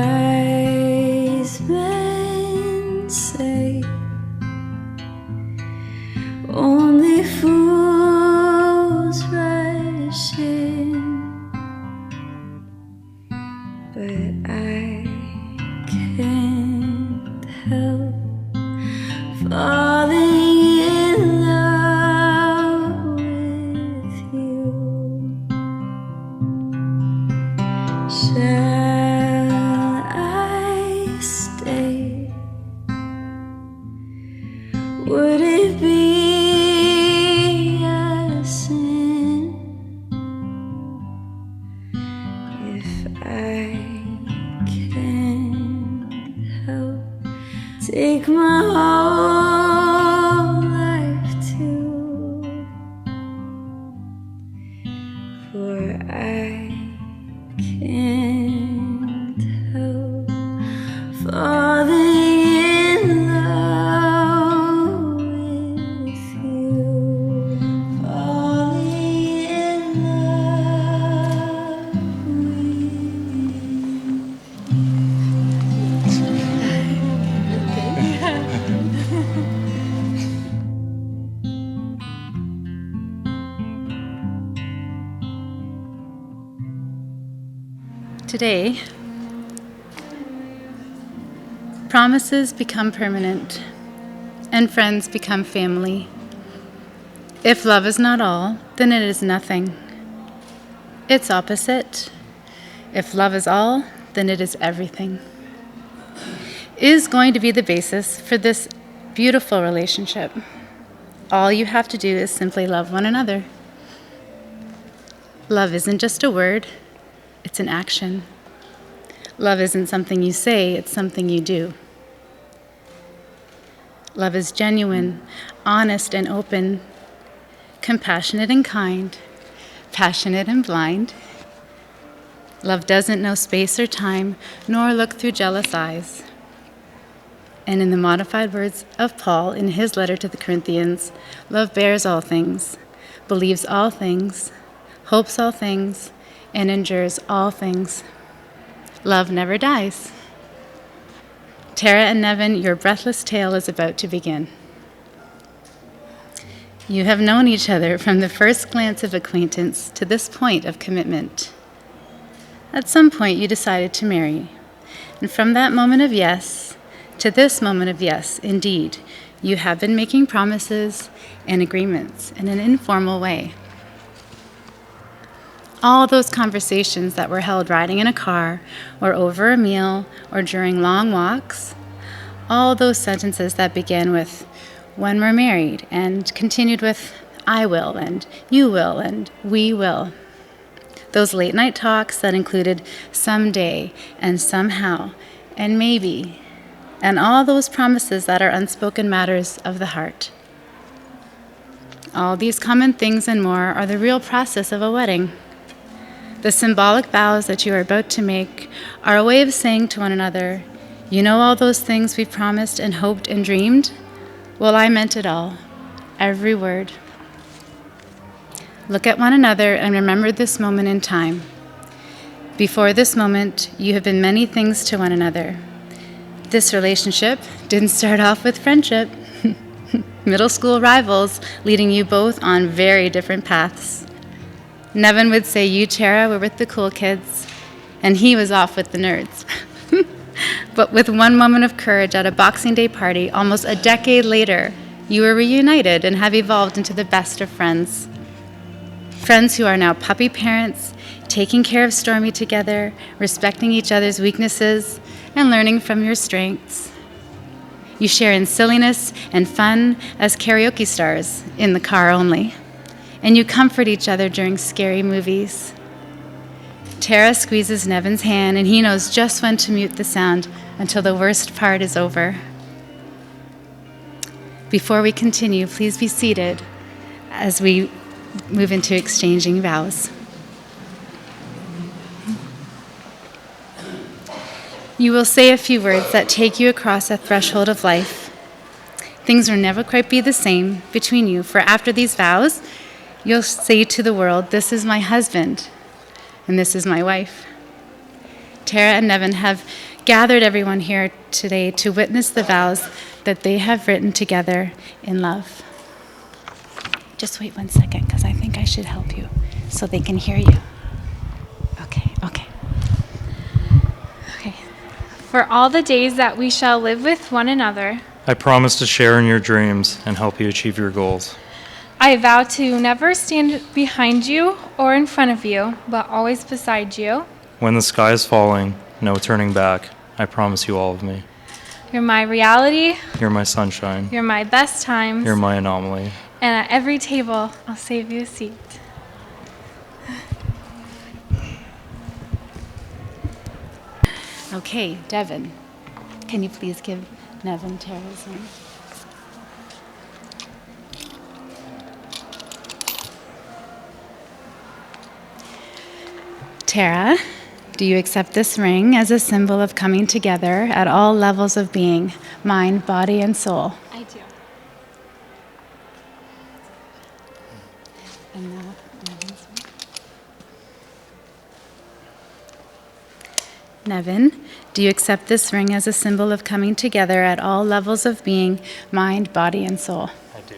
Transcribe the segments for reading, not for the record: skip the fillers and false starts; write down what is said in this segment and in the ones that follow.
Wise men say only fools rush in, but I can't help falling in love with you. Shall I stay? Would it be a sin if I can't help take my whole life too? For I can't help falling in love with you. Falling in love Today, promises become permanent, and friends become family. If love is not all, then it is nothing. Its opposite, if love is all, then it is everything, is going to be the basis for this beautiful relationship. All you have to do is simply love one another. Love isn't just a word, it's an action. Love isn't something you say, it's something you do. Love is genuine, honest and open, compassionate and kind, passionate and blind. Love doesn't know space or time, nor look through jealous eyes. And in the modified words of Paul in his letter to the Corinthians, love bears all things, believes all things, hopes all things, and endures all things. Love never dies. Tara and Nevin, your breathless tale is about to begin. You have known each other from the first glance of acquaintance to this point of commitment. At some point, you decided to marry. And from that moment of yes to this moment of yes, indeed, you have been making promises and agreements in an informal way. All those conversations that were held riding in a car or over a meal or during long walks, all those sentences that began with when we're married and continued with I will and you will and we will. Those late night talks that included someday and somehow and maybe, and all those promises that are unspoken matters of the heart. All these common things and more are the real process of a wedding. The symbolic vows that you are about to make are a way of saying to one another, you know all those things we've promised and hoped and dreamed? Well, I meant it all, every word. Look at one another and remember this moment in time. Before this moment, you have been many things to one another. This relationship didn't start off with friendship. Middle school rivals leading you both on very different paths. Nevin would say you, Tara, were with the cool kids, and he was off with the nerds. But with one moment of courage at a Boxing Day party, almost a decade later, you were reunited and have evolved into the best of friends. Friends who are now puppy parents, taking care of Stormy together, respecting each other's weaknesses, and learning from your strengths. You share in silliness and fun as karaoke stars, in the car only. And you comfort each other during scary movies. Tara squeezes Nevin's hand, and he knows just when to mute the sound until the worst part is over. Before we continue, please be seated as we move into exchanging vows. You will say a few words that take you across a threshold of life. Things will never quite be the same between you, for after these vows, you'll say to the world, this is my husband, and this is my wife. Tara and Nevin have gathered everyone here today to witness the vows that they have written together in love. Just wait 1 second, because I think I should help you so they can hear you. Okay. For all the days that we shall live with one another, I promise to share in your dreams and help you achieve your goals. I vow to never stand behind you or in front of you, but always beside you. When the sky is falling, no turning back. I promise you all of me. You're my reality. You're my sunshine. You're my best times. You're my anomaly. And at every table, I'll save you a seat. Okay, Devin, can you please give Nevin Tara's ring? Tara, do you accept this ring as a symbol of coming together at all levels of being, mind, body, and soul? I do. And now, Nevin's ring. Nevin, do you accept this ring as a symbol of coming together at all levels of being, mind, body, and soul? I do.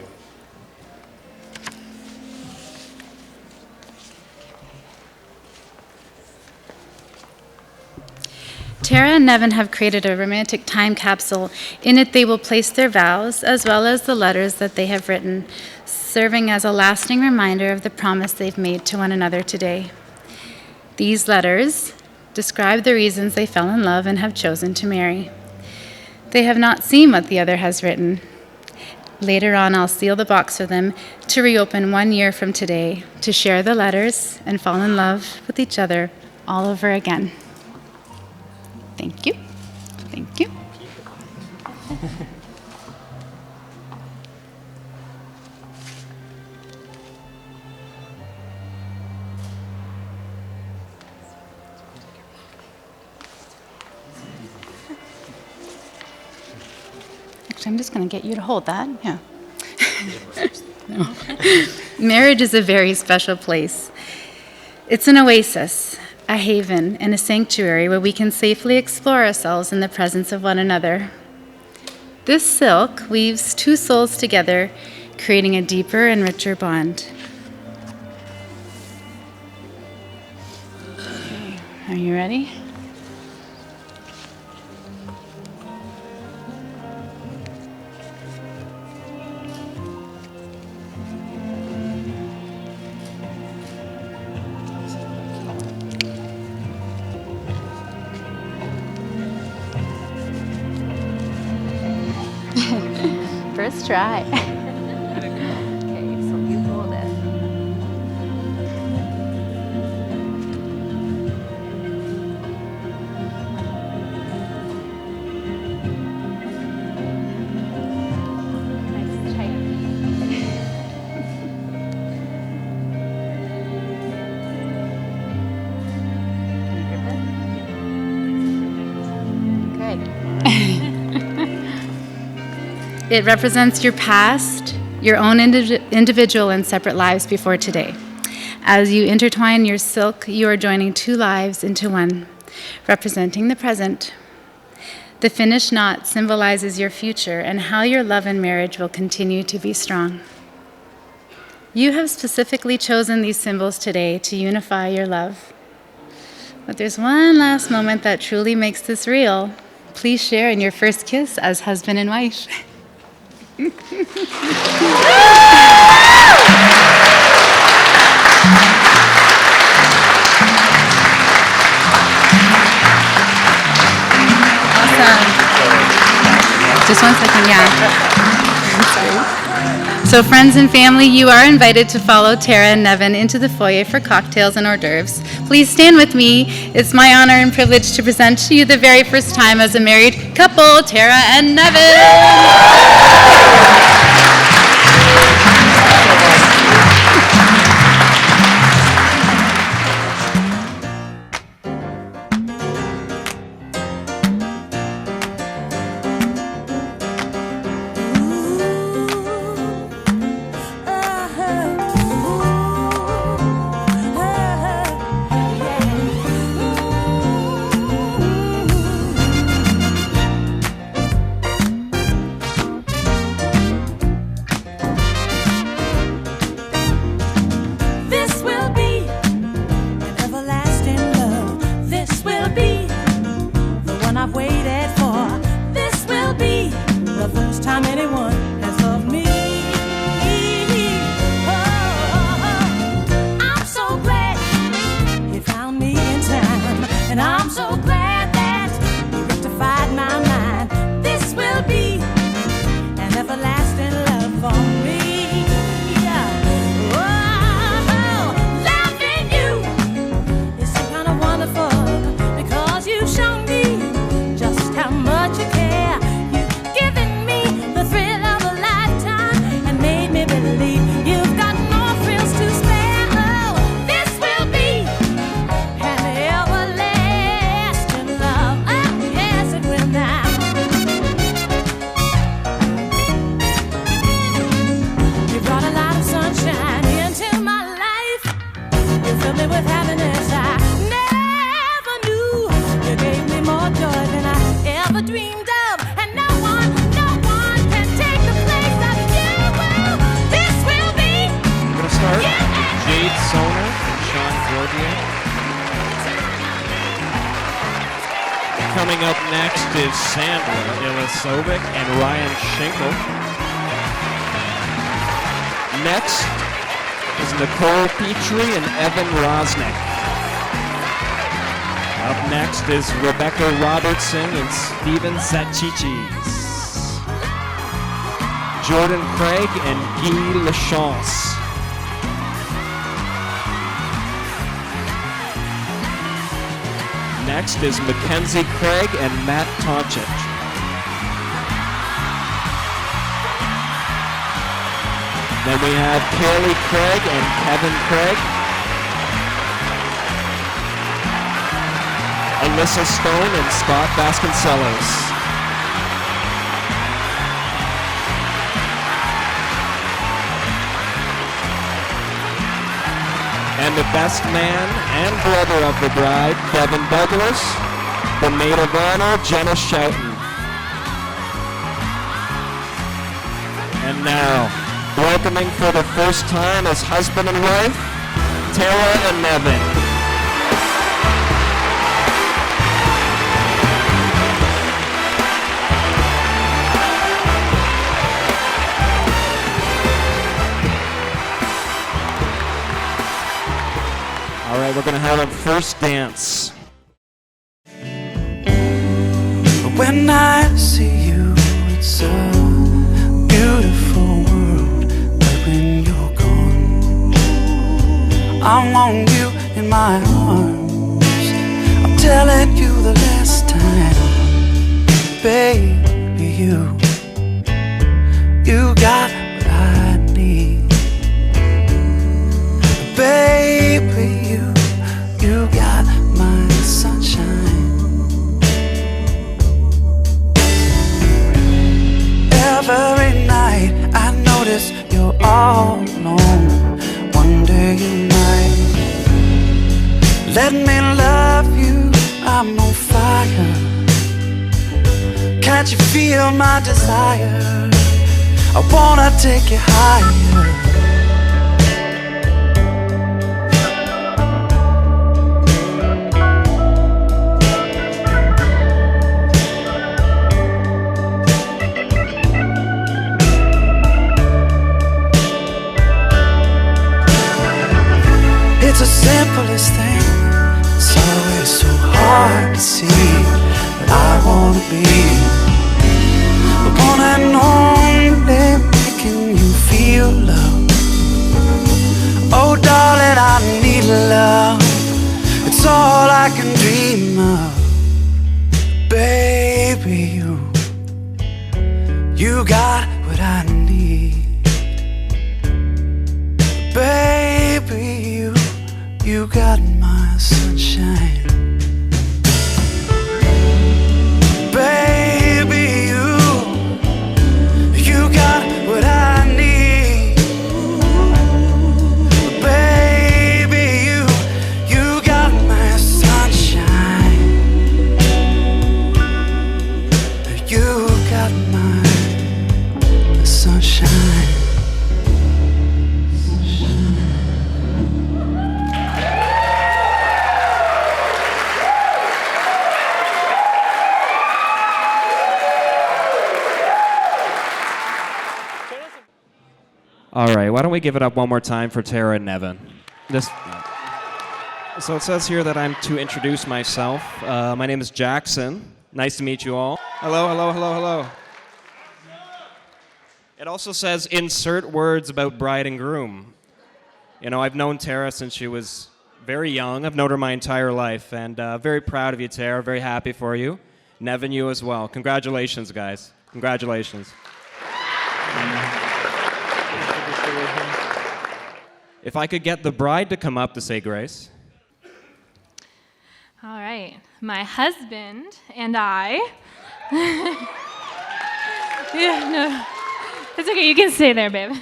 Tara and Nevin have created a romantic time capsule. In it, they will place their vows, as well as the letters that they have written, serving as a lasting reminder of the promise they've made to one another today. These letters describe the reasons they fell in love and have chosen to marry. They have not seen what the other has written. Later on, I'll seal the box for them to reopen 1 year from today, to share the letters and fall in love with each other all over again. Thank you. Thank you. Actually, I'm just going to get you to hold that. Yeah. No. Marriage is a very special place. It's an oasis, a haven, and a sanctuary where we can safely explore ourselves in the presence of one another. This silk weaves two souls together, creating a deeper and richer bond. Okay. Are you ready? First try. Okay, so you hold it. Nice tight. Can you grip it? Good. It represents your past, your own individual and separate lives before today. As you intertwine your silk, you are joining two lives into one, representing the present. The finished knot symbolizes your future and how your love and marriage will continue to be strong. You have specifically chosen these symbols today to unify your love. But there's one last moment that truly makes this real. Please share in your first kiss as husband and wife. Awesome. Just 1 second, yeah. Sorry. So friends and family, you are invited to follow Tara and Nevin into the foyer for cocktails and hors d'oeuvres. Please stand with me. It's my honor and privilege to present to you the very first time as a married couple, Tara and Nevin. Coming up next is Sandra Ilisovic and Ryan Schinkel. Next is Nicole Petrie and Evan Rosnick. Up next is Rebecca Robertson and Steven Sachichis. Jordan Craig and Guy Lachance. Next is Mackenzie Craig and Matt Tonchich. Then we have Kelly Craig and Kevin Craig. Alyssa Stone and Scott Vasconcelos. And the best man and brother of the bride, Kevin Douglas. The maid of honor, Jenna Shoughton. And now, welcoming for the first time as husband and wife, Tara and Nevin. All right, we're going to have our first dance. When I see you, it's a beautiful world. But when you're gone, I want you in my arms. I'm telling you the last time, baby, you got what I need. Baby, you got my sunshine. Every night I notice you're all alone. One day you might let me love you. I'm on fire. Can't you feel my desire? I wanna take you higher. It's the simplest thing. It's always so hard to see. But I wanna be the one and only, making you feel love. Oh darling, I need love. It's all I can dream of. Baby, you got what I need. Baby, you got my sunshine. Baby, you got what I need. Baby, you got my sunshine. You got my sunshine. All right, why don't we give it up one more time for Tara and Nevin? So it says here that I'm to introduce myself. My name is Jackson. Nice to meet you all. Hello, hello, hello, hello. It also says insert words about bride and groom. You know, I've known Tara since she was very young. I've known her my entire life, and very proud of you, Tara. Very happy for you. Nevin, you as well. Congratulations, guys. Congratulations. If I could get the bride to come up to say grace. All right. My husband and I. Yeah, no. It's okay. You can stay there, babe.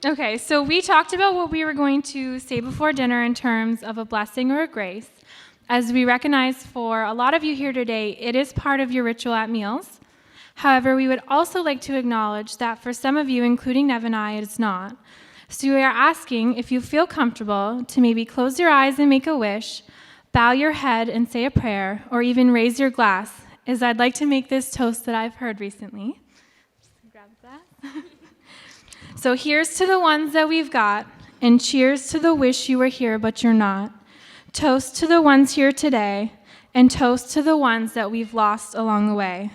Okay, so we talked about what we were going to say before dinner in terms of a blessing or a grace. As we recognize for a lot of you here today, it is part of your ritual at meals. However, we would also like to acknowledge that for some of you, including Nev and I, it is not. So we are asking if you feel comfortable to maybe close your eyes and make a wish, bow your head and say a prayer, or even raise your glass, as I'd like to make this toast that I've heard recently. Just grab that. So here's to the ones that we've got, and cheers to the wish you were here but you're not. Toast to the ones here today, and toast to the ones that we've lost along the way.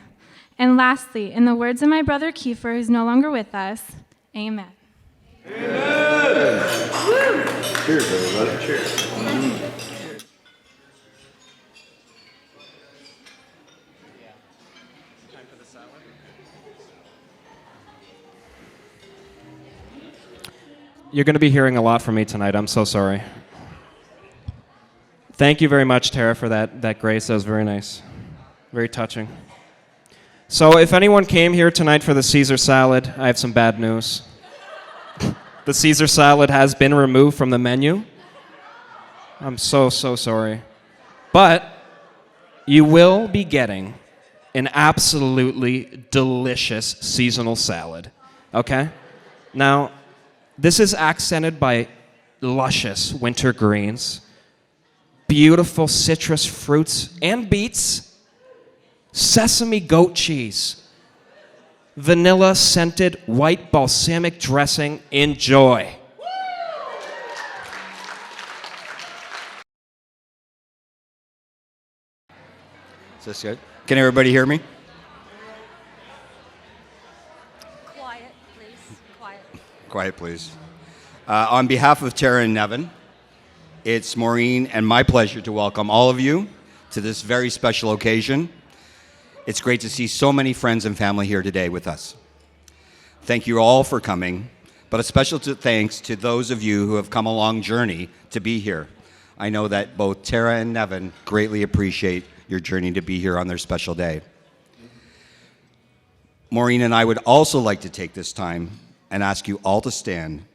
And lastly, in the words of my brother Kiefer, who's no longer with us, amen. Cheers, everybody. Cheers. You're going to be hearing a lot from me tonight. I'm so sorry. Thank you very much, Tara, for that grace. That was very nice. Very touching. So if anyone came here tonight for the Caesar salad, I have some bad news. The Caesar salad has been removed from the menu. I'm so sorry. But you will be getting an absolutely delicious seasonal salad. Okay? Now, this is accented by luscious winter greens, beautiful citrus fruits and beets, sesame goat cheese, vanilla-scented white balsamic dressing. Enjoy. Is this good? Can everybody hear me? Quiet, please. Quiet. Quiet, please. On behalf of Tara and Nevin, it's Maureen and my pleasure to welcome all of you to this very special occasion. It's great to see so many friends and family here today with us. Thank you all for coming, but a special thanks to those of you who have come a long journey to be here. I know that both Tara and Nevin greatly appreciate your journey to be here on their special day. Maureen and I would also like to take this time and ask you all to stand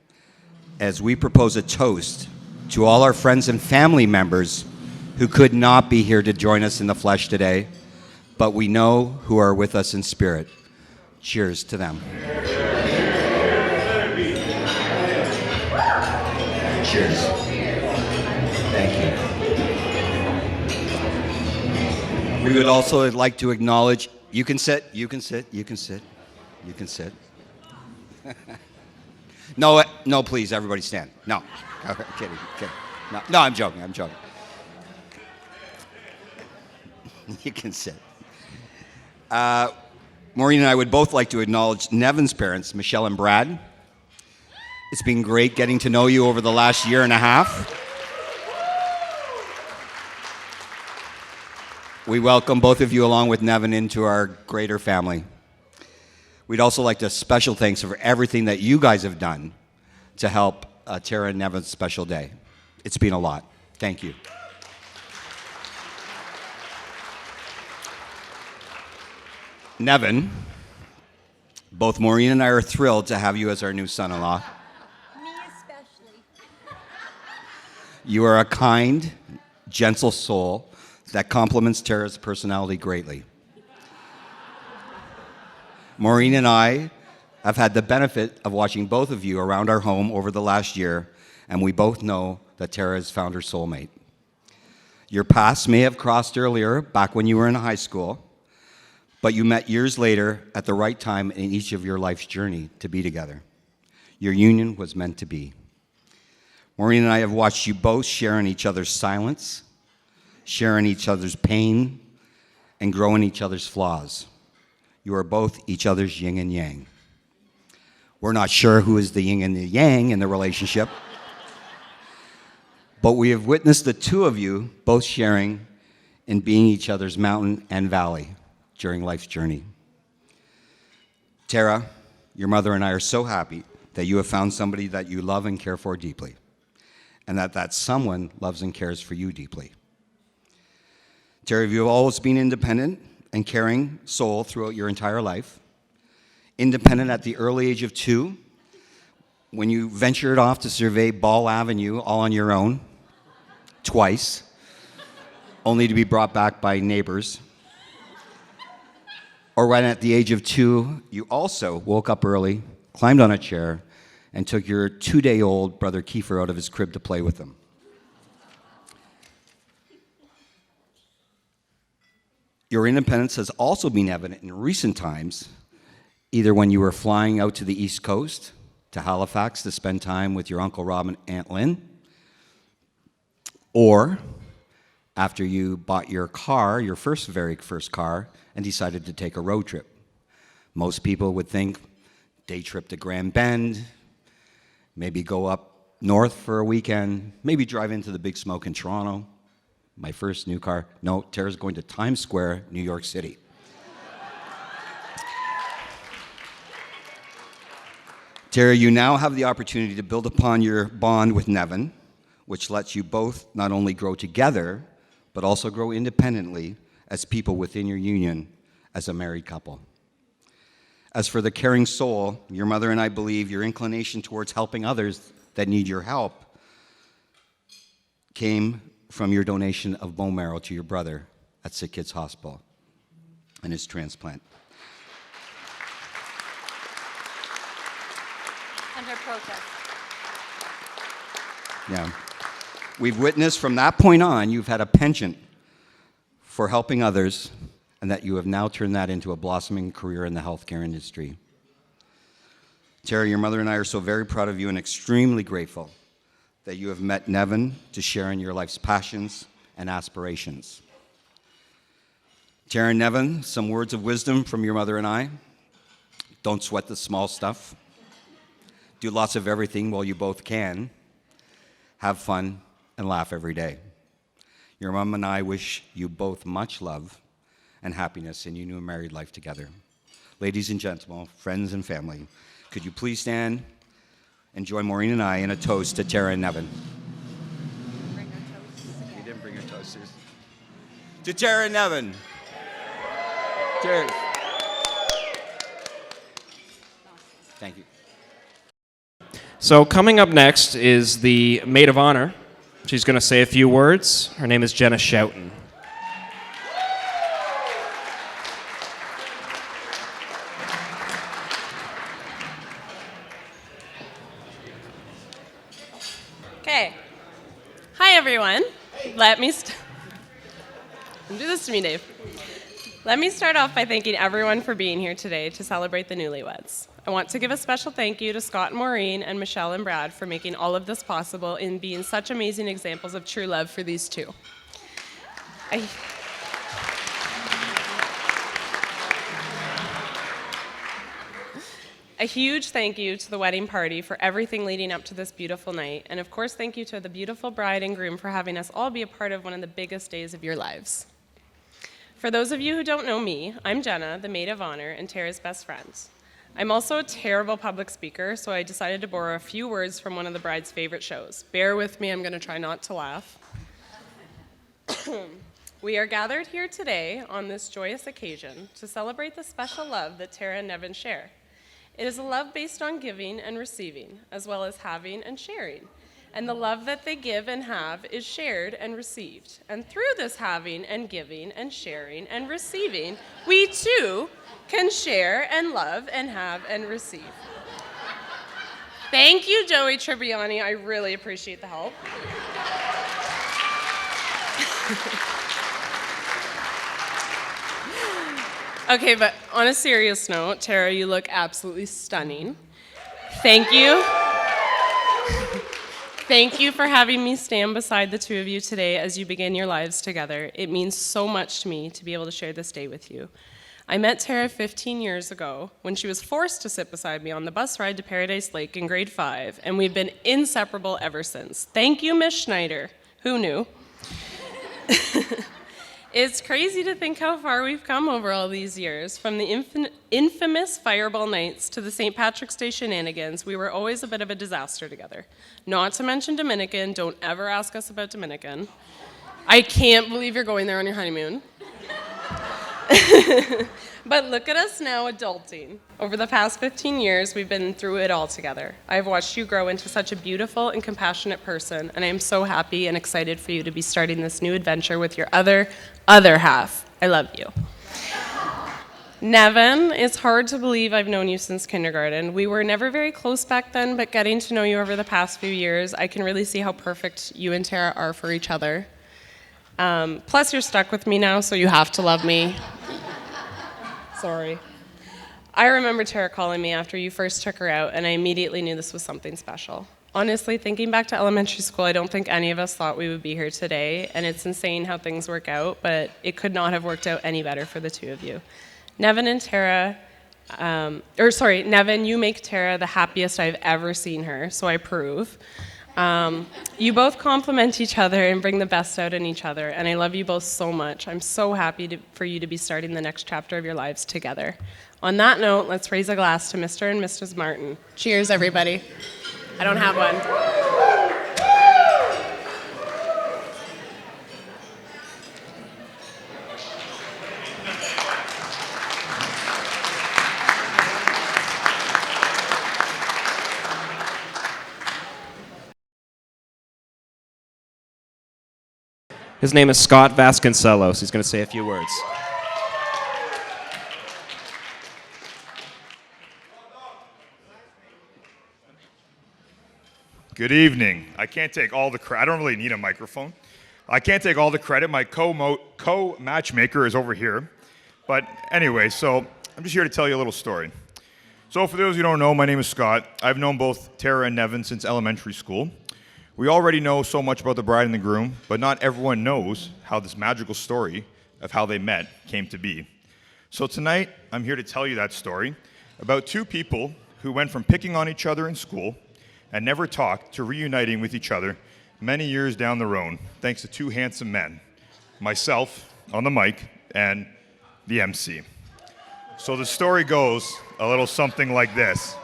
as we propose a toast to all our friends and family members who could not be here to join us in the flesh today, but we know who are with us in spirit. Cheers to them. Cheers. Thank you. We would also like to acknowledge, you can sit, you can sit, you can sit, you can sit. No, please, everybody stand. No, kidding. No, I'm joking. You can sit. Maureen and I would both like to acknowledge Nevin's parents, Michelle and Brad. It's been great getting to know you over the last year and a half. We welcome both of you along with Nevin into our greater family. We'd also like to special thanks for everything that you guys have done to help Tara and Nevin's special day. It's been a lot. Thank you. Nevin, both Maureen and I are thrilled to have you as our new son-in-law. Me especially. You are a kind, gentle soul that complements Tara's personality greatly. Maureen and I have had the benefit of watching both of you around our home over the last year, and we both know that Tara has found her soulmate. Your paths may have crossed earlier, back when you were in high school, but you met years later at the right time in each of your life's journey to be together. Your union was meant to be. Maureen and I have watched you both share in each other's silence, share in each other's pain, and grow in each other's flaws. You are both each other's yin and yang. We're not sure who is the yin and the yang in the relationship, but we have witnessed the two of you both sharing in being each other's mountain and valley during life's journey. Tara, your mother and I are so happy that you have found somebody that you love and care for deeply, and that someone loves and cares for you deeply. Tara, you have always been independent and caring soul throughout your entire life. Independent at the early age of 2, when you ventured off to survey Ball Avenue all on your own, twice, only to be brought back by neighbors. Or when at the age of 2, you also woke up early, climbed on a chair, and took your 2-day-old brother Kiefer out of his crib to play with him. Your independence has also been evident in recent times, either when you were flying out to the East Coast, to Halifax to spend time with your Uncle Rob and Aunt Lynn, or after you bought your car, your very first car, and decided to take a road trip. Most people would think day trip to Grand Bend, maybe go up north for a weekend, maybe drive into the Big Smoke in Toronto. My first new car. No, Tara's going to Times Square, New York City. Tara, you now have the opportunity to build upon your bond with Nevin, which lets you both not only grow together, but also grow independently as people within your union as a married couple. As for the caring soul, your mother and I believe your inclination towards helping others that need your help came from your donation of bone marrow to your brother at Sick Kids Hospital and his transplant. Under protest. Yeah. We've witnessed from that point on, you've had a penchant for helping others, and that you have now turned that into a blossoming career in the healthcare industry. Tara, your mother and I are so very proud of you and extremely grateful that you have met Nevin to share in your life's passions and aspirations. Tara and Nevin, some words of wisdom from your mother and I. Don't sweat the small stuff. Do lots of everything while you both can. Have fun and laugh every day. Your mom and I wish you both much love and happiness in your new married life together. Ladies and gentlemen, friends and family, could you please stand and join Maureen and I in a toast to Tara and Nevin? We didn't bring our toasters. To Tara and Nevin. Cheers. Thank you. So coming up next is the maid of honor. She's going to say a few words. Her name is Jenna Schouten. Okay. Hi, everyone. Let me do this to me, Dave. Let me start off by thanking everyone for being here today to celebrate the newlyweds. I want to give a special thank you to Scott and Maureen and Michelle and Brad for making all of this possible and being such amazing examples of true love for these two. A huge thank you to the wedding party for everything leading up to this beautiful night. And of course, thank you to the beautiful bride and groom for having us all be a part of one of the biggest days of your lives. For those of you who don't know me, I'm Jenna, the maid of honor and Tara's best friend. I'm also a terrible public speaker, so I decided to borrow a few words from one of the bride's favorite shows. Bear with me, I'm going to try not to laugh. We are gathered here today on this joyous occasion to celebrate the special love that Tara and Nevin share. It is a love based on giving and receiving, as well as having and sharing. And the love that they give and have is shared and received. And through this having and giving and sharing and receiving, we too can share and love and have and receive. Thank you, Joey Tribbiani. I really appreciate the help. Okay, but on a serious note, Tara, you look absolutely stunning. Thank you. Thank you for having me stand beside the two of you today as you begin your lives together. It means so much to me to be able to share this day with you. I met Tara 15 years ago when she was forced to sit beside me on the bus ride to Paradise Lake in grade 5, and we've been inseparable ever since. Thank you, Miss Schneider. Who knew? It's crazy to think how far we've come over all these years. From the infamous Fireball nights to the St. Patrick's Day shenanigans, we were always a bit of a disaster together. Not to mention Dominican. Don't ever ask us about Dominican. I can't believe you're going there on your honeymoon. But look at us now adulting. Over the past 15 years, we've been through it all together. I've watched you grow into such a beautiful and compassionate person, and I am so happy and excited for you to be starting this new adventure with your other half. I love you. Nevin, it's hard to believe I've known you since kindergarten. We were never very close back then, but getting to know you over the past few years, I can really see how perfect you and Tara are for each other. Plus, you're stuck with me now, so you have to love me. Sorry. I remember Tara calling me after you first took her out, and I immediately knew this was something special. Honestly, thinking back to elementary school, I don't think any of us thought we would be here today, and it's insane how things work out, but it could not have worked out any better for the two of you. Nevin, you make Tara the happiest I've ever seen her, so I approve. You both complement each other and bring the best out in each other, and I love you both so much. I'm so happy for you to be starting the next chapter of your lives together. On that note, let's raise a glass to Mr. and Mrs. Martin. Cheers, everybody. I don't have one. His name is Scott Vasconcelos. He's going to say a few words. Good evening. I can't take all the credit. I don't really need a microphone. I can't take all the credit. My co-matchmaker is over here. But anyway, so I'm just here to tell you a little story. So for those who don't know, my name is Scott. I've known both Tara and Nevin since elementary school. We already know so much about the bride and the groom, but not everyone knows how this magical story of how they met came to be. So tonight, I'm here to tell you that story about two people who went from picking on each other in school and never talked to reuniting with each other many years down the road, thanks to two handsome men, myself on the mic and the MC. So the story goes a little something like this.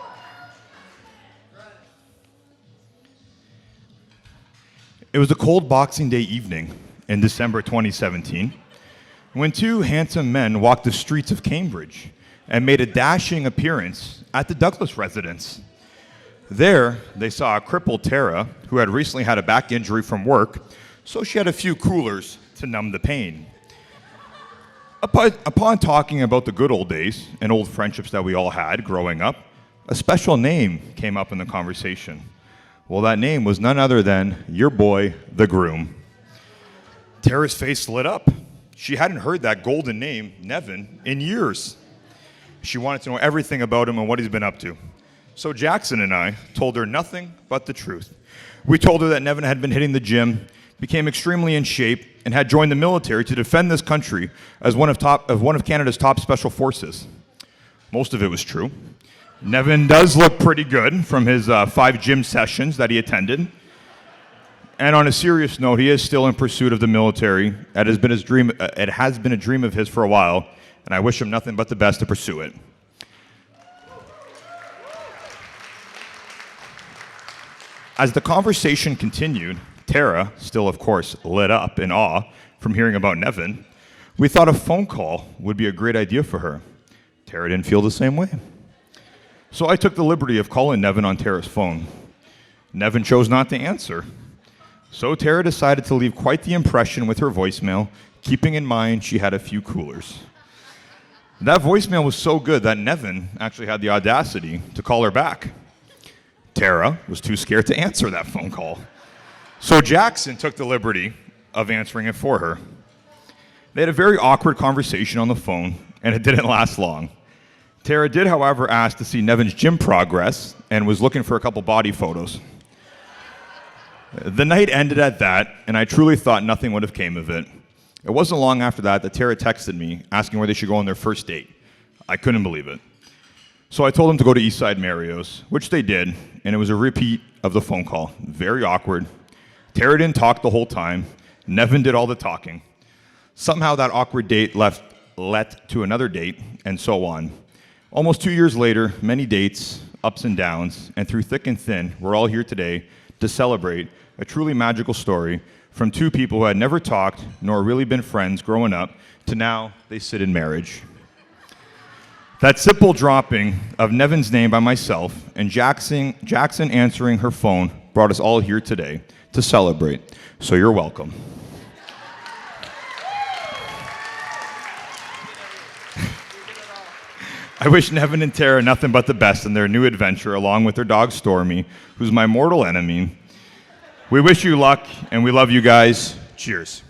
It was a cold Boxing Day evening in December 2017 when two handsome men walked the streets of Cambridge and made a dashing appearance at the Douglas residence. There, they saw a crippled Tara who had recently had a back injury from work, so she had a few coolers to numb the pain. Upon talking about the good old days and old friendships that we all had growing up, a special name came up in the conversation. Well, that name was none other than your boy, the groom. Tara's face lit up. She hadn't heard that golden name, Nevin, in years. She wanted to know everything about him and what he's been up to. So Jackson and I told her nothing but the truth. We told her that Nevin had been hitting the gym, became extremely in shape, and had joined the military to defend this country as one of Canada's top special forces. Most of it was true. Nevin does look pretty good from his 5 gym sessions that he attended. And on a serious note, he is still in pursuit of the military. It has been a dream of his for a while, and I wish him nothing but the best to pursue it. As the conversation continued, Tara, still of course lit up in awe from hearing about Nevin, we thought a phone call would be a great idea for her. Tara didn't feel the same way. So I took the liberty of calling Nevin on Tara's phone. Nevin chose not to answer. So Tara decided to leave quite the impression with her voicemail, keeping in mind she had a few coolers. That voicemail was so good that Nevin actually had the audacity to call her back. Tara was too scared to answer that phone call. So Jackson took the liberty of answering it for her. They had a very awkward conversation on the phone, and it didn't last long. Tara did, however, ask to see Nevin's gym progress and was looking for a couple body photos. The night ended at that, and I truly thought nothing would have came of it. It wasn't long after that Tara texted me asking where they should go on their first date. I couldn't believe it. So I told them to go to Eastside Mario's, which they did, and it was a repeat of the phone call. Very awkward. Tara didn't talk the whole time. Nevin did all the talking. Somehow that awkward date led to another date, and so on. Almost 2 years later, many dates, ups and downs, and through thick and thin, we're all here today to celebrate a truly magical story from two people who had never talked nor really been friends growing up to now they sit in marriage. That simple dropping of Nevin's name by myself and Jackson answering her phone brought us all here today to celebrate. So you're welcome. I wish Nevin and Tara nothing but the best in their new adventure, along with their dog Stormy, who's my mortal enemy. We wish you luck, and we love you guys. Cheers.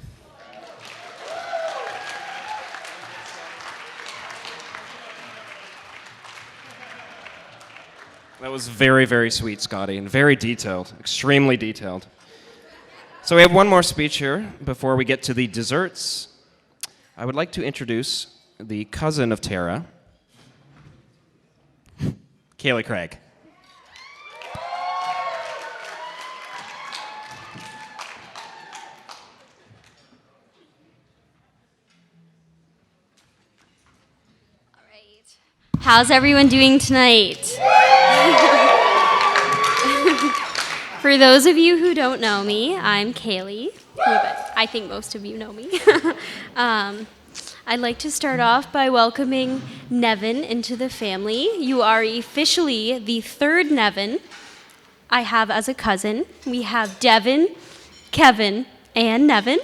That was very, very sweet, Scotty, and very detailed, extremely detailed. So we have one more speech here before we get to the desserts. I would like to introduce the cousin of Tara, Kaylee Craig. How's everyone doing tonight? For those of you who don't know me, I'm Kaylee, but I think most of you know me. I'd like to start off by welcoming Nevin into the family. You are officially the third Nevin I have as a cousin. We have Devin, Kevin, and Nevin.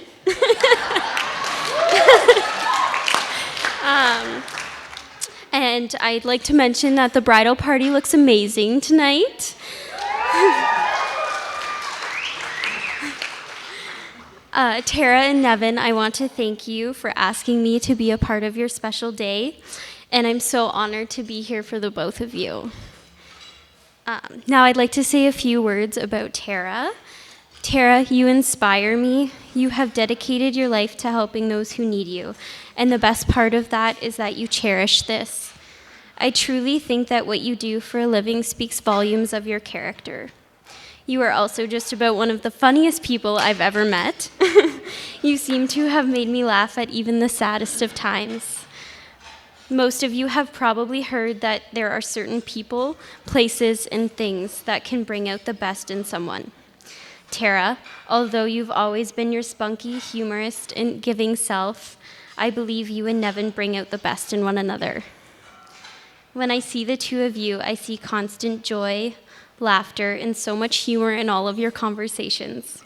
And I'd like to mention that the bridal party looks amazing tonight. Tara and Nevin, I want to thank you for asking me to be a part of your special day, and I'm so honored to be here for the both of you. Now I'd like to say a few words about Tara. Tara, you inspire me. You have dedicated your life to helping those who need you, and the best part of that is that you cherish this. I truly think that what you do for a living speaks volumes of your character. You are also just about one of the funniest people I've ever met. You seem to have made me laugh at even the saddest of times. Most of you have probably heard that there are certain people, places, and things that can bring out the best in someone. Tara, although you've always been your spunky, humorous, and giving self, I believe you and Nevin bring out the best in one another. When I see the two of you, I see constant joy, laughter, and so much humor in all of your conversations.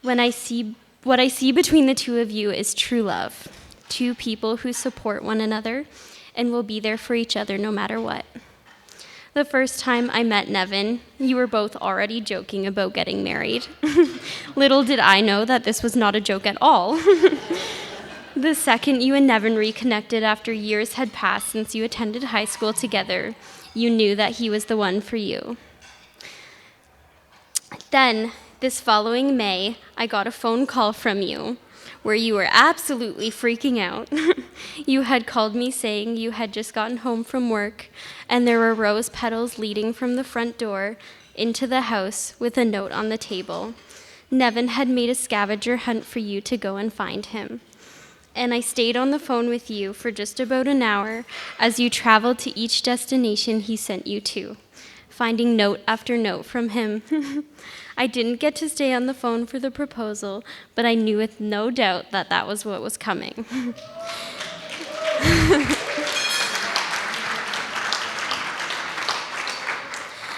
What I see between the two of you is true love, two people who support one another and will be there for each other no matter what. The first time I met Nevin, you were both already joking about getting married. Little did I know that this was not a joke at all. The second you and Nevin reconnected after years had passed since you attended high school together, you knew that he was the one for you. Then, this following May, I got a phone call from you where you were absolutely freaking out. You had called me saying you had just gotten home from work and there were rose petals leading from the front door into the house with a note on the table. Nevin had made a scavenger hunt for you to go and find him. And I stayed on the phone with you for just about an hour as you traveled to each destination he sent you to, finding note after note from him. I didn't get to stay on the phone for the proposal, but I knew with no doubt that that was what was coming.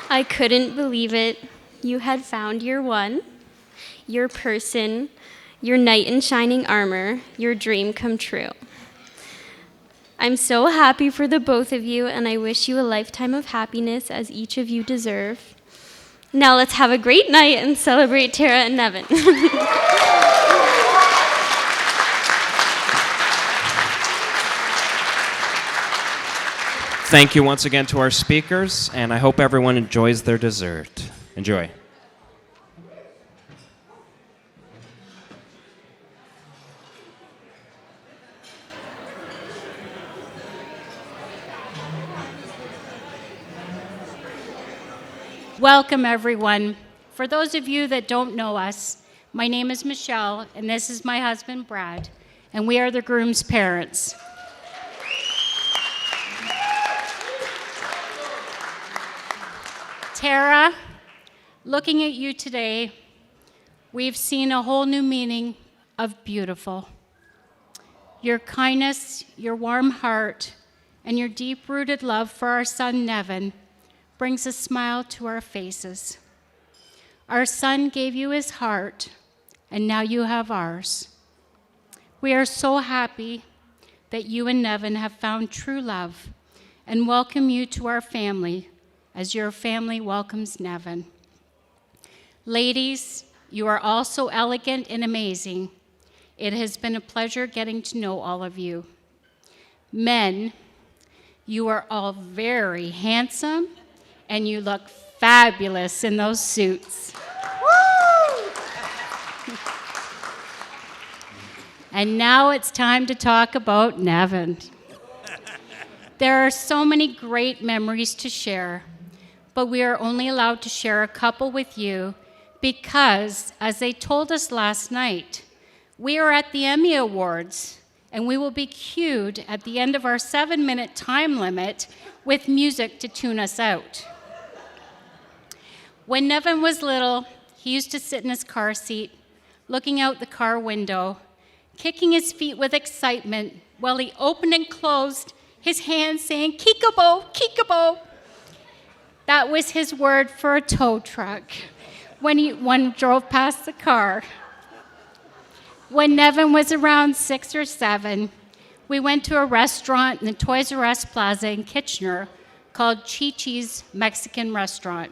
I couldn't believe it. You had found your one, your person, your knight in shining armor, your dream come true. I'm so happy for the both of you, and I wish you a lifetime of happiness as each of you deserve. Now let's have a great night and celebrate Tara and Nevin. Thank you once again to our speakers, and I hope everyone enjoys their dessert. Enjoy. Welcome, everyone. For those of you that don't know us, my name is Michelle, and this is my husband, Brad, and we are the groom's parents. Tara, looking at you today, we've seen a whole new meaning of beautiful. Your kindness, your warm heart, and your deep-rooted love for our son, Nevin, brings a smile to our faces. Our son gave you his heart, and now you have ours. We are so happy that you and Nevin have found true love and welcome you to our family as your family welcomes Nevin. Ladies, you are all so elegant and amazing. It has been a pleasure getting to know all of you. Men, you are all very handsome and you look fabulous in those suits. And now it's time to talk about Nevin. There are so many great memories to share, but we are only allowed to share a couple with you because, as they told us last night, we are at the Emmy Awards, and we will be cued at the end of our 7-minute time limit with music to tune us out. When Nevin was little, he used to sit in his car seat, looking out the car window, kicking his feet with excitement while he opened and closed his hands saying, "Kiekabo, kiekabo." That was his word for a tow truck when one drove past the car. When Nevin was around 6 or 7, we went to a restaurant in the Toys R Us Plaza in Kitchener called Chi-Chi's Mexican Restaurant.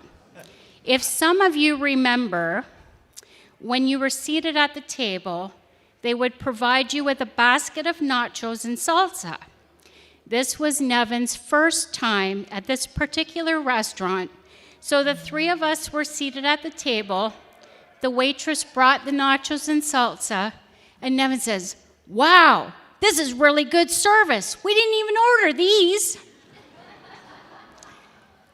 If some of you remember, when you were seated at the table, they would provide you with a basket of nachos and salsa. This was Nevin's first time at this particular restaurant, so the 3 of us were seated at the table. The waitress brought the nachos and salsa, and Nevin says, "Wow, this is really good service. We didn't even order these."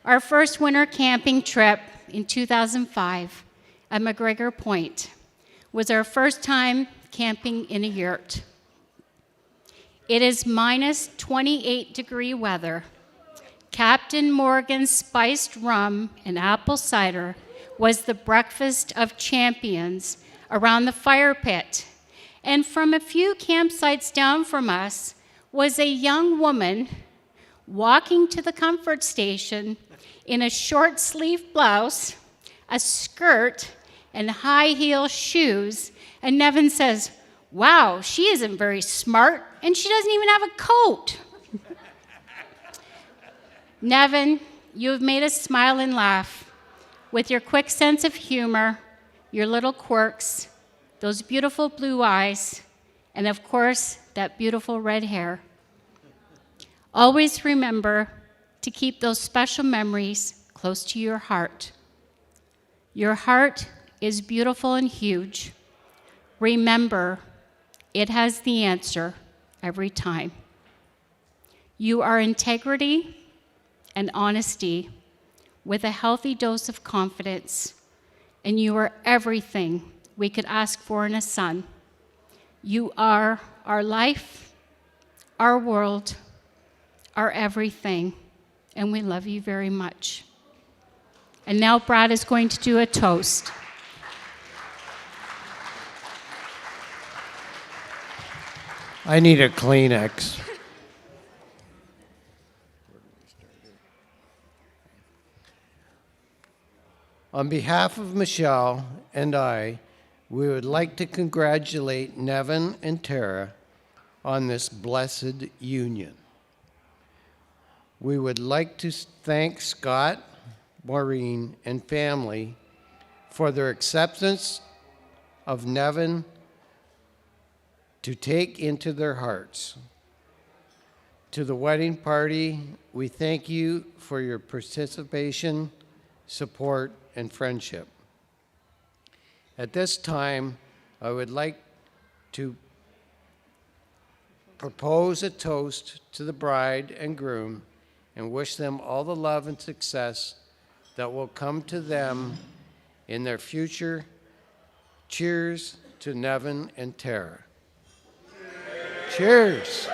Our first winter camping trip in 2005 at McGregor Point was our first time camping in a yurt. It is minus 28-degree weather. Captain Morgan's spiced rum and apple cider was the breakfast of champions around the fire pit. And from a few campsites down from us was a young woman walking to the comfort station in a short-sleeved blouse, a skirt, and high-heel shoes. And Nevin says, "Wow, she isn't very smart, and she doesn't even have a coat." Nevin, you have made us smile and laugh with your quick sense of humor, your little quirks, those beautiful blue eyes, and of course, that beautiful red hair. Always remember to keep those special memories close to your heart. Your heart is beautiful and huge. Remember, it has the answer every time. You are integrity and honesty with a healthy dose of confidence, and you are everything we could ask for in a son. You are our life, our world, our everything, and we love you very much. And now Brad is going to do a toast. I need a Kleenex. On behalf of Michelle and I, we would like to congratulate Nevin and Tara on this blessed union. We would like to thank Scott, Maureen, and family for their acceptance of Nevin to take into their hearts. To the wedding party, we thank you for your participation, support, and friendship. At this time, I would like to propose a toast to the bride and groom and wish them all the love and success that will come to them in their future. Cheers to Nevin and Tara. Cheers.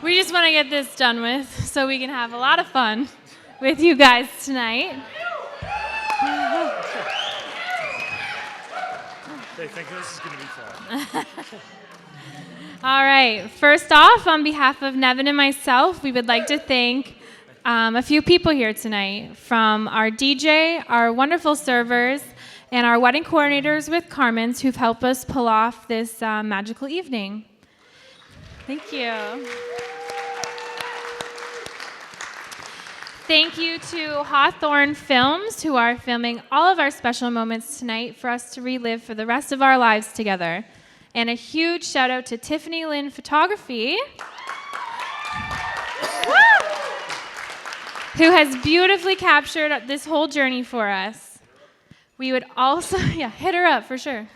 We just want to get this done with so we can have a lot of fun with you guys tonight. They think this is going to be fun. All right. First off, on behalf of Nevin and myself, we would like to thank a few people here tonight, from our DJ, our wonderful servers, and our wedding coordinators with Carmen's, who've helped us pull off this magical evening. Thank you. Thank you to Hawthorne Films, who are filming all of our special moments tonight for us to relive for the rest of our lives together. And a huge shout out to Tiffany Lynn Photography, who has beautifully captured this whole journey for us. We would also, hit her up for sure.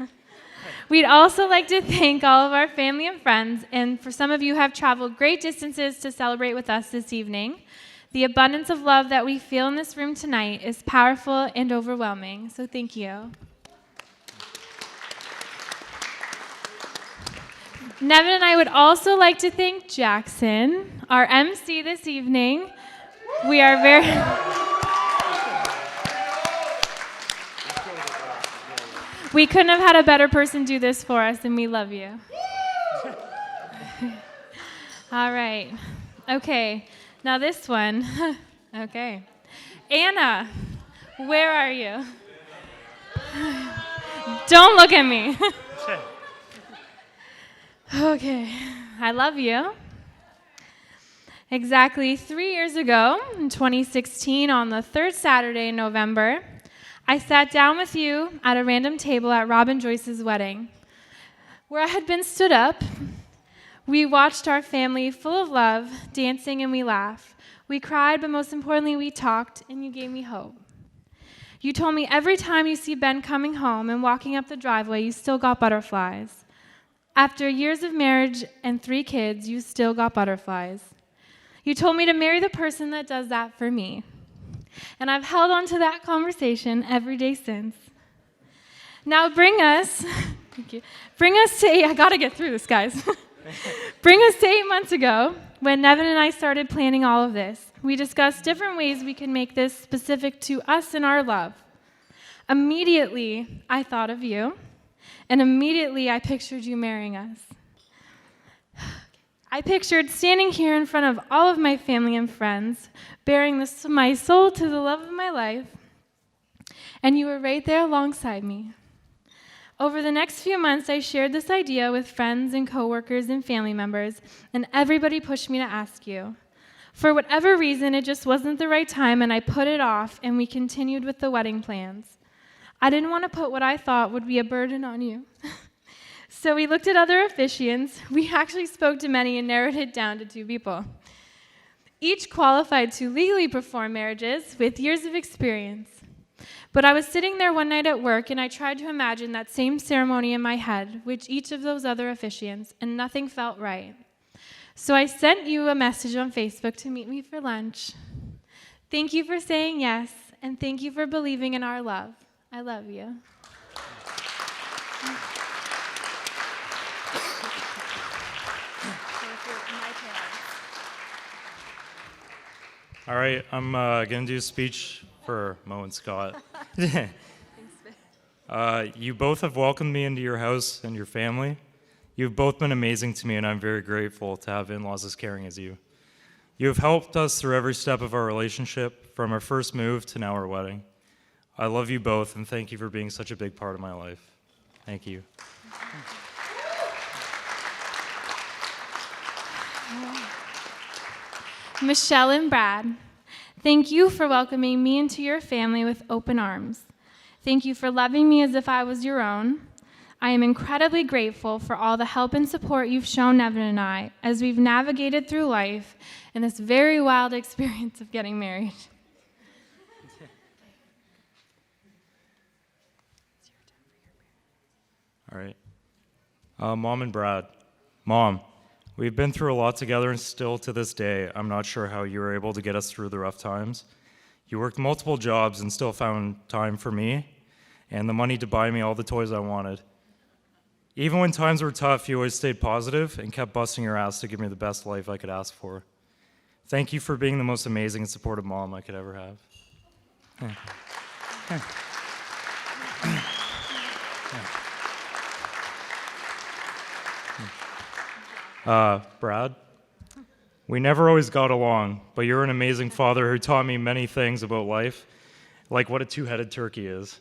We'd also like to thank all of our family and friends, and for some of you who have traveled great distances to celebrate with us this evening. The abundance of love that we feel in this room tonight is powerful and overwhelming, so thank you. Nevin and I would also like to thank Jackson, our MC this evening. We are very... We couldn't have had a better person do this for us, and we love you. All right. Okay. Now this one. Okay. Anna, where are you? Don't look at me. Okay. I love you. Exactly 3 years ago, in 2016, on the third Saturday in November, I sat down with you at a random table at Robin Joyce's wedding, where I had been stood up. We watched our family full of love, dancing, and we laughed. We cried, but most importantly, we talked, and you gave me hope. You told me every time you see Ben coming home and walking up the driveway, you still got butterflies. After years of marriage and 3 kids, you still got butterflies. You told me to marry the person that does that for me. And I've held on to that conversation every day since. Now bring us, thank you, I gotta get through this, guys. Bring us to 8 months ago, when Nevin and I started planning all of this. We discussed different ways we could make this specific to us and our love. Immediately, I thought of you, and immediately I pictured you marrying us. I pictured standing here in front of all of my family and friends, bearing my soul to the love of my life, and you were right there alongside me. Over the next few months, I shared this idea with friends and coworkers and family members, and everybody pushed me to ask you. For whatever reason, it just wasn't the right time, and I put it off, and we continued with the wedding plans. I didn't want to put what I thought would be a burden on you. So we looked at other officiants. We actually spoke to many and narrowed it down to 2 people, each qualified to legally perform marriages with years of experience. But I was sitting there one night at work, and I tried to imagine that same ceremony in my head with each of those other officiants, and nothing felt right. So I sent you a message on Facebook to meet me for lunch. Thank you for saying yes, and thank you for believing in our love. I love you. All right, I'm going to do a speech for Mo and Scott. You both have welcomed me into your house and your family. You've both been amazing to me, and I'm very grateful to have in-laws as caring as you. You have helped us through every step of our relationship, from our first move to now our wedding. I love you both, and thank you for being such a big part of my life. Thank you. Michelle and Brad, thank you for welcoming me into your family with open arms. Thank you for loving me as if I was your own. I am incredibly grateful for all the help and support you've shown Nevin and I as we've navigated through life in this very wild experience of getting married. All right. Mom and Brad. Mom, we've been through a lot together, and still to this day, I'm not sure how you were able to get us through the rough times. You worked multiple jobs and still found time for me and the money to buy me all the toys I wanted. Even when times were tough, you always stayed positive and kept busting your ass to give me the best life I could ask for. Thank you for being the most amazing and supportive mom I could ever have. Brad, we never always got along, but you're an amazing father who taught me many things about life, like what a two-headed turkey is.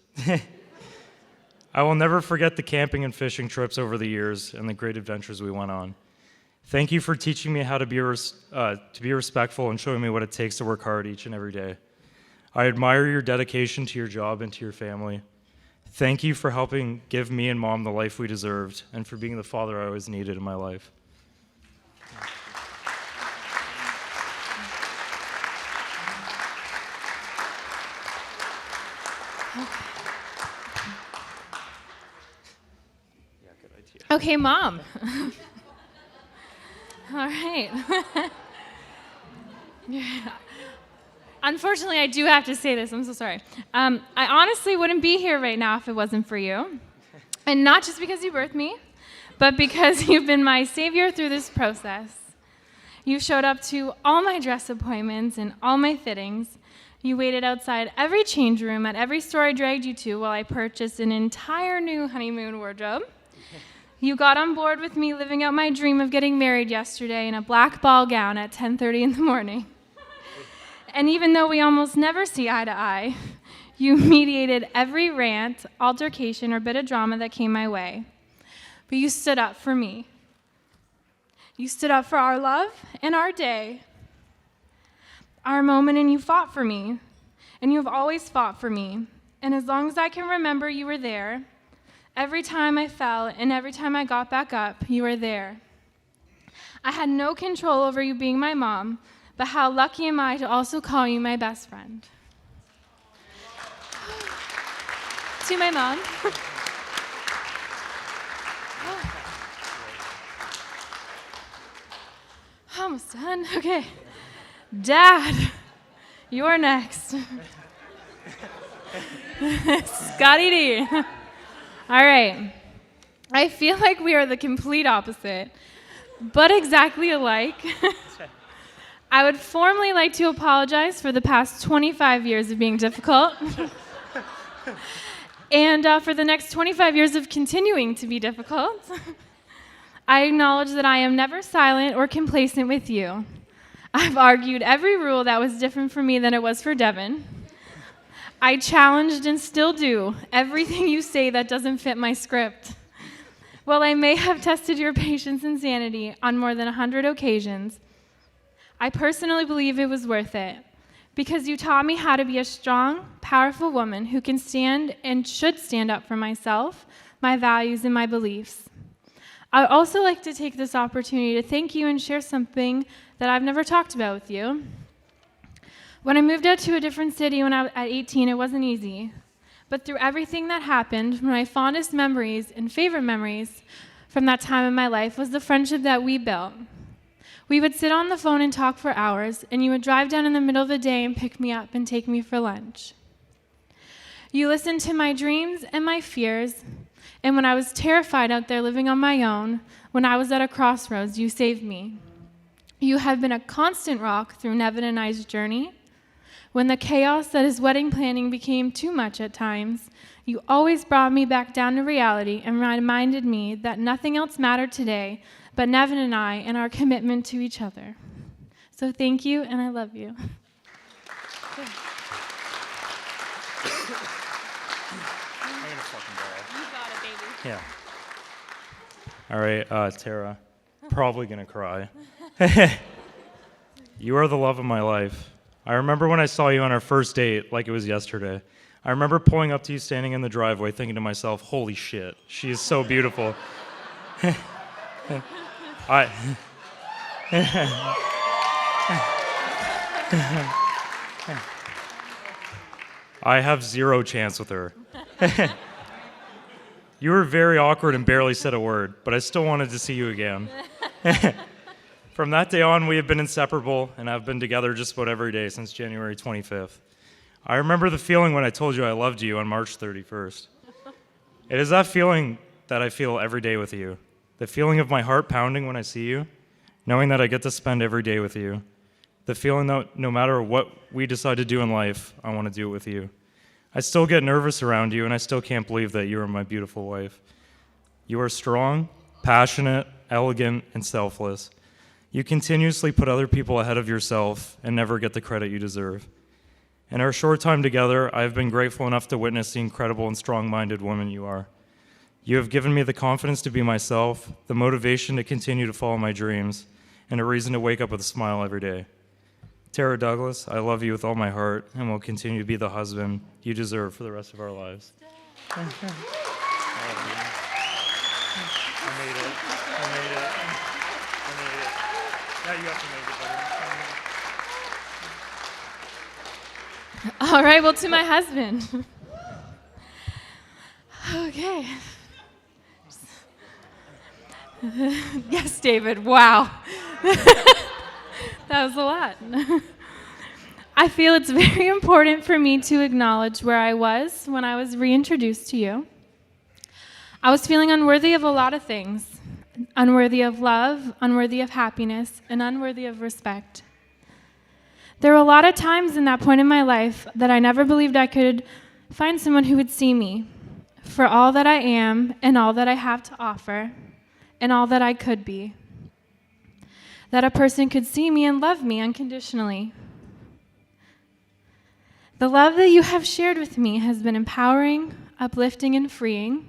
I will never forget the camping and fishing trips over the years and the great adventures we went on. Thank you for teaching me how to be respectful and showing me what it takes to work hard each and every day. I admire your dedication to your job and to your family. Thank you for helping give me and Mom the life we deserved and for being the father I always needed in my life. Okay, Mom. All right. Yeah. Unfortunately, I do have to say this. I'm so sorry. I honestly wouldn't be here right now if it wasn't for you. And not just because you birthed me, but because you've been my savior through this process. You showed up to all my dress appointments and all my fittings. You waited outside every change room at every store I dragged you to while I purchased an entire new honeymoon wardrobe. You got on board with me living out my dream of getting married yesterday in a black ball gown at 10:30 in the morning. And even though we almost never see eye to eye, you mediated every rant, altercation, or bit of drama that came my way. But you stood up for me. You stood up for our love and our day, our moment, and you fought for me. And you have always fought for me. And as long as I can remember, you were there. Every time I fell and every time I got back up, you were there. I had no control over you being my mom, but how lucky am I to also call you my best friend. To my mom. Almost done. Okay. Dad, you're next. Scotty D. All right. I feel like we are the complete opposite, but exactly alike. I would formally like to apologize for the past 25 years of being difficult and for the next 25 years of continuing to be difficult. I acknowledge that I am never silent or complacent with you. I've argued every rule that was different for me than it was for Devin. I challenged and still do everything you say that doesn't fit my script. While I may have tested your patience and sanity on more than 100 occasions, I personally believe it was worth it because you taught me how to be a strong, powerful woman who can stand and should stand up for myself, my values, and my beliefs. I would also like to take this opportunity to thank you and share something that I've never talked about with you. When I moved out to a different city when I was at 18, it wasn't easy. But through everything that happened, my fondest memories and favorite memories from that time in my life was the friendship that we built. We would sit on the phone and talk for hours, and you would drive down in the middle of the day and pick me up and take me for lunch. You listened to my dreams and my fears, and when I was terrified out there living on my own, when I was at a crossroads, you saved me. You have been a constant rock through Nevin and I's journey. When the chaos that is wedding planning became too much at times, you always brought me back down to reality and reminded me that nothing else mattered today but Nevin and I and our commitment to each other. So thank you, and I love you. Yeah. All right, Tara, probably gonna cry. You are the love of my life. I remember when I saw you on our first date like it was yesterday. I remember pulling up to you standing in the driveway thinking to myself, holy shit, she is so beautiful. I have zero chance with her. You were very awkward and barely said a word, but I still wanted to see you again. From that day on, we have been inseparable and have been together just about every day since January 25th. I remember the feeling when I told you I loved you on March 31st. It is that feeling that I feel every day with you. The feeling of my heart pounding when I see you, knowing that I get to spend every day with you. The feeling that no matter what we decide to do in life, I want to do it with you. I still get nervous around you, and I still can't believe that you are my beautiful wife. You are strong, passionate, elegant, and selfless. You continuously put other people ahead of yourself and never get the credit you deserve. In our short time together, I have been grateful enough to witness the incredible and strong-minded woman you are. You have given me the confidence to be myself, the motivation to continue to follow my dreams, and a reason to wake up with a smile every day. Tara Douglas, I love you with all my heart and will continue to be the husband you deserve for the rest of our lives. I made it. Now you have to make it better. All right, well, to my husband. Okay. Yes, David, wow. That was a lot. I feel it's very important for me to acknowledge where I was when I was reintroduced to you. I was feeling unworthy of a lot of things. Unworthy of love, unworthy of happiness, and unworthy of respect. There were a lot of times in that point in my life that I never believed I could find someone who would see me for all that I am and all that I have to offer and all that I could be. That a person could see me and love me unconditionally. The love that you have shared with me has been empowering, uplifting, and freeing.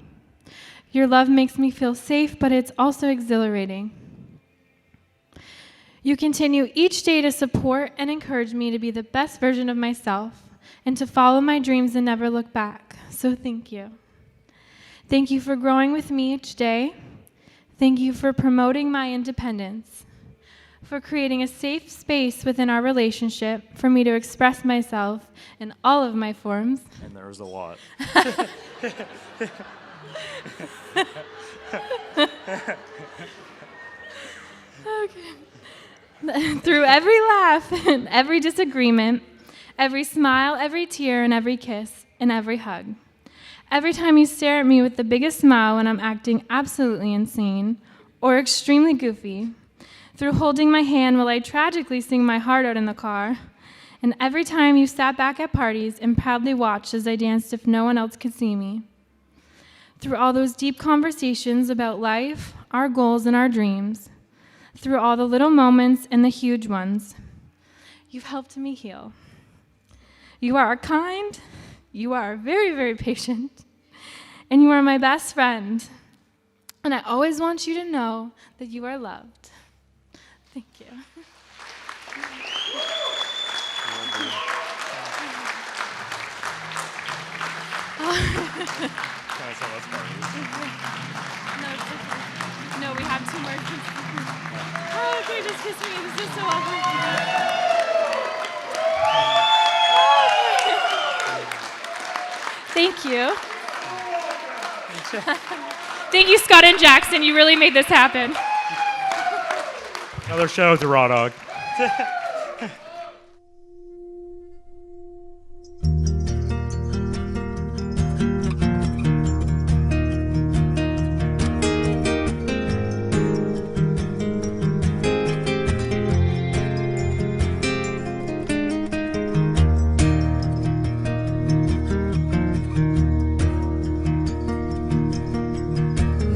Your love makes me feel safe, but it's also exhilarating. You continue each day to support and encourage me to be the best version of myself and to follow my dreams and never look back. So thank you. Thank you for growing with me each day. Thank you for promoting my independence, for creating a safe space within our relationship for me to express myself in all of my forms. And there's a lot. Okay. Through every laugh and every disagreement, every smile, every tear, and every kiss, and every hug. Every time you stare at me with the biggest smile when I'm acting absolutely insane or extremely goofy. Through holding my hand while I tragically sing my heart out in the car. And every time you sat back at parties and proudly watched as I danced if no one else could see me. Through all those deep conversations about life, our goals, and our dreams. Through all the little moments and the huge ones. You've helped me heal. You are kind, you are very, very patient, and you are my best friend. And I always want you to know that you are loved. Thank you. No, we have 2 more kisses. Oh, okay, just kiss me. This is so awkward. Thank you. Thank you, Scott and Jackson. You really made this happen. Another shout out to Raw Dog.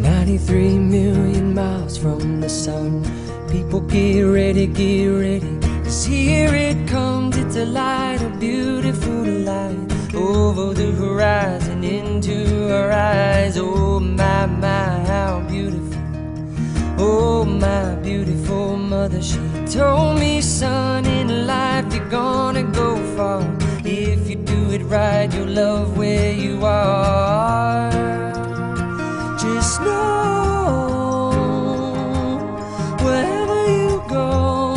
93 million miles from the sun. People get ready, 'cause here it comes. It's a light, a beautiful light, over the horizon, into our eyes. Oh my, my, how beautiful. Oh my beautiful mother, she told me, son, in life you're gonna go far. If you do it right, you'll love where you are. Just know, wherever you go,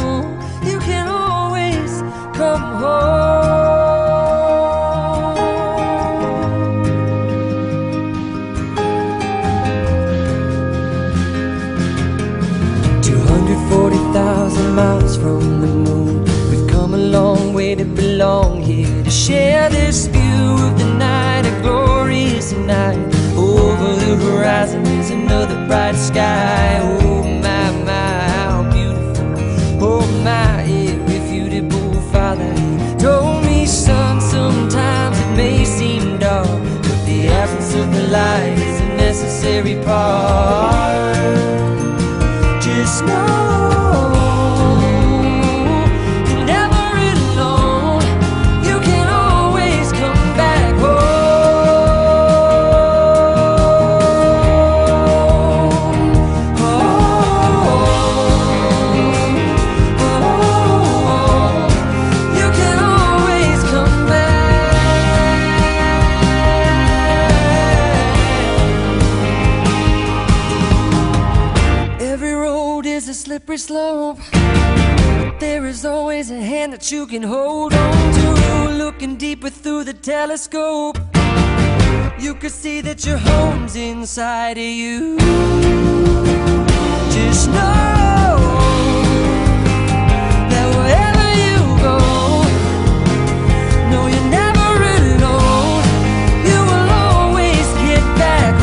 you can always come home. 240,000 miles from the moon, we've come a long way to belong here, to share this view of the night, a glorious night. Over the horizon is another bright sky. Oh my, my, how beautiful. Oh my, irrefutable Father, he told me, son, sometimes it may seem dark, but the absence of the light is a necessary part. Just know slippery slope. But there is always a hand that you can hold on to. Looking deeper through the telescope, you could see that your home's inside of you. Just know that wherever you go, no, you're never alone. You will always get back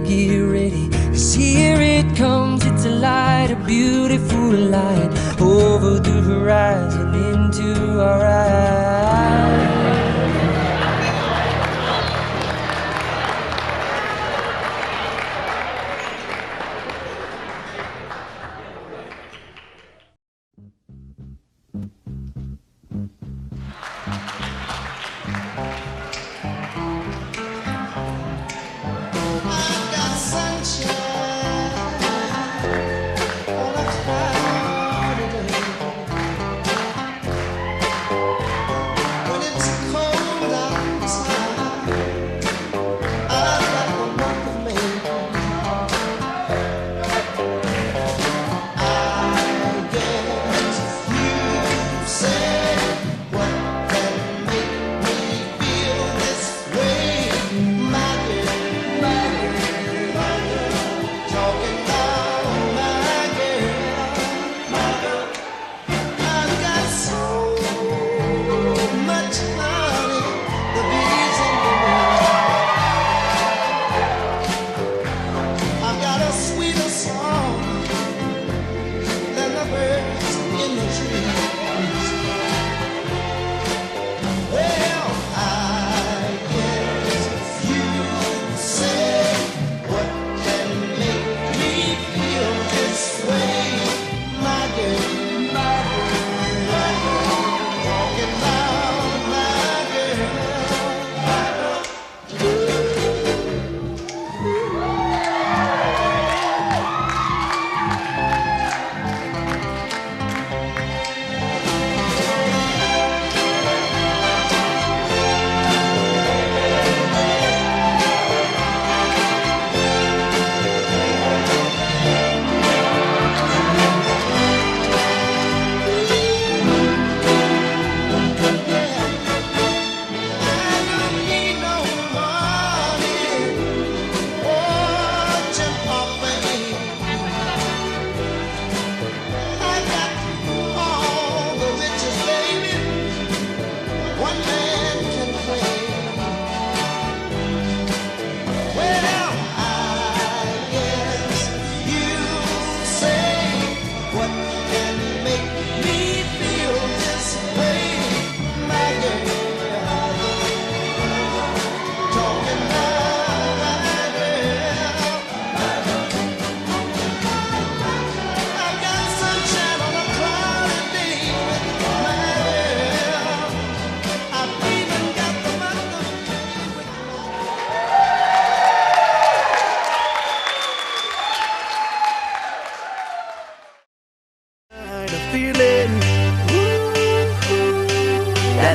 get ready, 'cause here it comes, it's a light, a beautiful light, over the horizon into our eyes.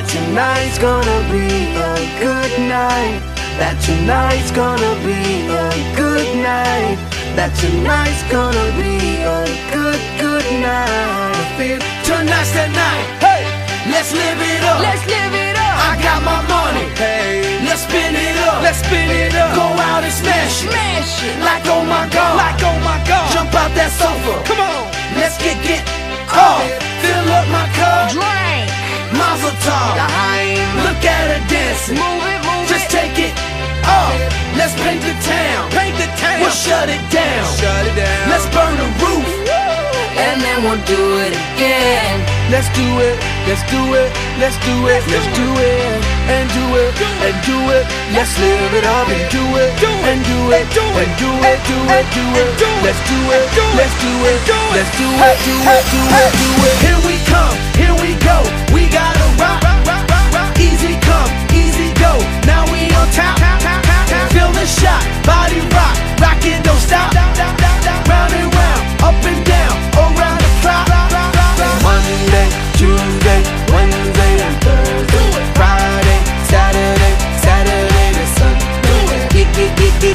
Tonight's gonna be a good night. That tonight's gonna be a good night. That tonight's gonna be a good night. Tonight's the night. Hey, let's live it up. Let's live it up. I got my money. Hey, let's spin it up. Let's spin it up. Go out and smash it. Smash it. Like oh my god. Like oh my god. Jump out that sofa. Come on. Let's get off. Fill up my cup. Drink. Mazel tov. Look at her dancing. Move it, move it. Just take it off. Let's paint the town. Paint the town. We'll shut it down. Shut it down. Let's burn the roof. And then we'll do it again. let's do it, let's do it, let's do it, let's do it, and do it, and do it. Let's live it up and do it, and do it, and do it, do it, do it. Let's do it, let's do it, let's do it, do it, do it, do it. Here we come, here we go. We gotta rock, easy come, easy go. Now we on top, feel the shot, body rock, rockin', don't stop. Round and round, up and down, around the clock. Monday, Tuesday, Wednesday, and Thursday, Friday, Saturday, Saturday to Sunday.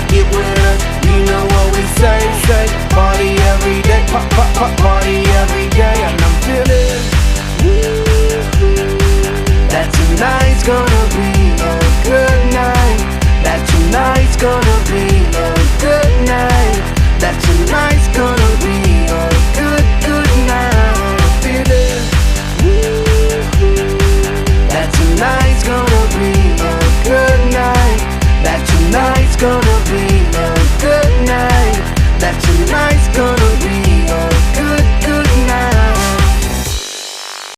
Get with us, you know what we say. Party every day, party every day, and I'm feeling that tonight's gonna be a good night. That tonight's gonna